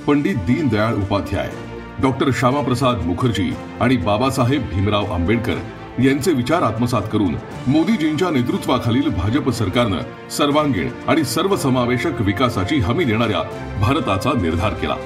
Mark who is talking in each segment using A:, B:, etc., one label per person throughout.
A: Pandit Deendayal Upadhyay, doctor Shyamaprasad Mukherjee आणि बाबासाहेब भीमराव आंबेडकर यांचे विचार आत्मसात करून मोदीजींच्या नेतृत्वाखालील भाजप सरकारनं सर्वांगीण आणि सर्वसमावेशक विकासाची हमी देणाऱ्या भारताचा निर्धार केला।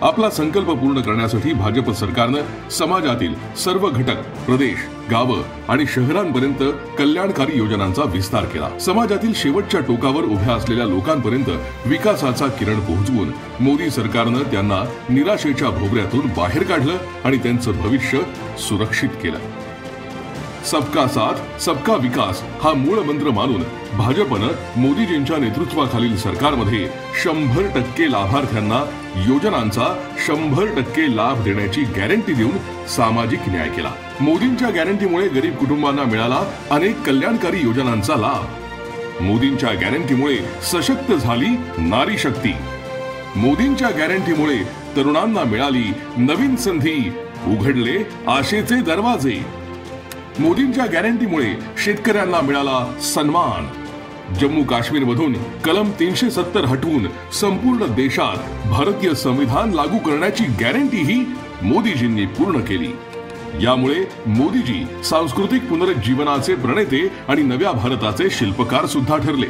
A: आपला संकल्प पूर्ण करण्यासाठी भाजप सरकारनं समाजातील सर्व घटक, प्रदेश, गावं आणि शहरांपर्यंत कल्याणकारी योजनांचा विस्तार केला। समाजातील शेवटच्या टोकावर उभ्या असलेल्या लोकांपर्यंत विकासाचा किरण पोहोचवून मोदी सरकारनं त्यांना निराशेच्या भोवऱ्यातून बाहेर काढलं आणि त्यांचं भविष्य सुरक्षित केलं। सबका साथ सबका विकास हा मूळ मंत्र मानून भाजपनं मोदीजींच्या नेतृत्वाखालील सरकारमध्ये 100% लाभार्थ्यांना योजनांचा 100% लाभ देण्याची गॅरंटी देऊन सामाजिक न्याय केला। मोदींच्या गॅरंटीमुळे गरीब कुटुंबांना मिळाला अनेक कल्याणकारी योजनांचा लाभ। मोदींच्या गॅरंटीमुळे सशक्त झाली नारी शक्ती। मोदींच्या गॅरंटीमुळे तरुणांना मिळाली नवीन संधी, उघडले आशेचे दरवाजे। मोदींच्या गॅरंटीमुळे शेतकऱ्यांना मिळाला सन्मान। जम्मू काश्मीरमधून कलम 370 हटवून संपूर्ण देशात भारतीय संविधान लागू करण्याची गॅरंटीही मोदीजींनी पूर्ण केली। यामुळे मोदीजी सांस्कृतिक पुनरुज्जीवनाचे प्रणेते आणि नव्या भारताचे शिल्पकार सुद्धा ठरले।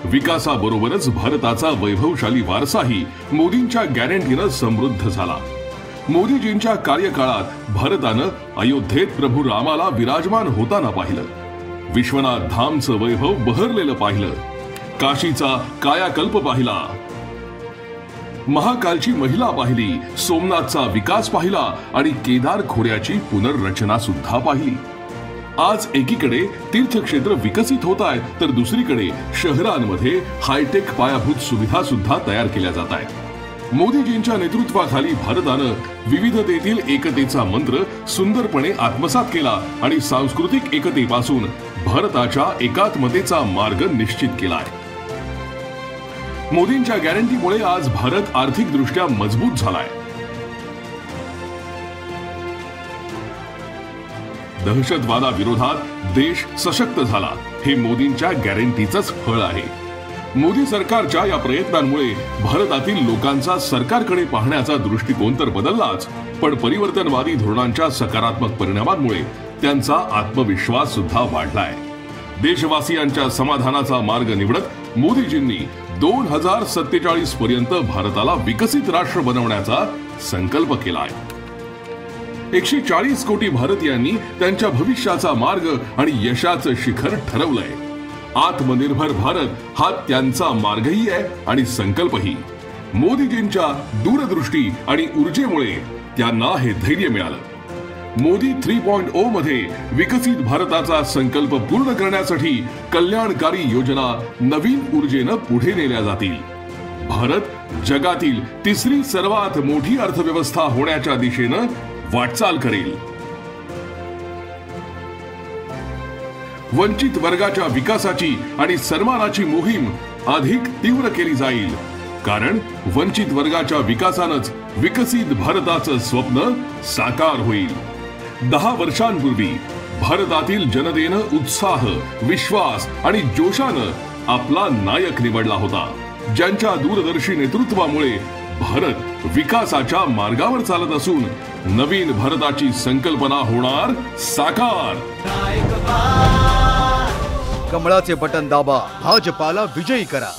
A: विकासाबरोबरच भारताचा वैभवशाली वारसाही मोदींच्या गॅरंटीनं समृद्ध झाला। मोदीजींच्या कार्यकाळात भारतानं अयोध्येत प्रभू रामाला विराजमान होताना पाहिलं, विश्वनाथ धामचं वैभव बहरलेलं पाहिलं, काशीचा कायाकल्प पाहिला, महाकालची महिला पाहिली, सोमनाथचा विकास पाहिला आणि केदार खोऱ्याची पुनर्रचना सुद्धा पाहिली। आज एकीकडे तीर्थक्षेत्र विकसित होत आहेत तर दुसरीकडे शहरांमध्ये हायटेक पायाभूत सुविधा सुद्धा तयार केल्या जात आहेत। मोदीजींच्या नेतृत्वाखाली भारतानं विविधतेतील एकतेचा मंत्र सुंदरपणे आत्मसात केला आणि सांस्कृतिक एकतेपासून भारताच्या एकात्मतेचा मार्ग निश्चित केलाय। मोदींच्या गॅरंटीमुळे आज भारत आर्थिकदृष्ट्या मजबूत झालाय। दहशतवादाविरोधात देश सशक्त झाला, हे मोदींच्या गॅरंटीचंच फळ आहे। मोदी सरकारच्या या प्रयत्नांमुळे भारतातील लोकांचा सरकारकडे पाहण्याचा दृष्टिकोन तर बदललाच, पण परिवर्तनवादी धोरणांच्या सकारात्मक परिणामांमुळे त्यांचा आत्मविश्वास सुद्धा वाढलाय। देशवासियांच्या समाधानाचा मार्ग निवडत मोदीजींनी 2047 पर्यंत भारताला विकसित राष्ट्र बनवण्याचा संकल्प केलाय। 140 कोटी भारतीयांनी त्यांच्या भविष्याचा मार्ग आणि यशाचं शिखर ठरवलंय। आत्मनिर्भर भारत हा त्यांचा मार्गही आहे आणि संकल्पही। मोदीजींच्या दूरदृष्टी आणि ऊर्जेमुळे त्यांना हे धैर्य मिळालं। मोदी 3.0 मध्ये विकसित भारताचा संकल्प पूर्ण करण्यासाठी कल्याणकारी योजना नवीन ऊर्जेनं पुढे नेल्या जातील। भारत जगातील तिसरी सर्वात मोठी अर्थव्यवस्था होण्याच्या दिशेनं वाटचाल करेल। वंचित वर्गाच्या विकासाची आणि सन्मानाची मोहीम अधिक तीव्र केली जाईल, कारण वंचित वर्गाच्या विकासानंच विकसित भारताचं स्वप्न साकार होईल। 10 वर्षांपूर्वी भारतातील जनतेनं उत्साह, विश्वास आणि जोशानं आपला नायक निवडला होता, ज्यांच्या दूरदर्शी नेतृत्वामुळे भारत विकासाच्या मार्गावर चालत असून नवीन भारताची संकल्पना होणार साकार।
B: कमळाचे बटन दाबा, भाजपाला विजयी करा।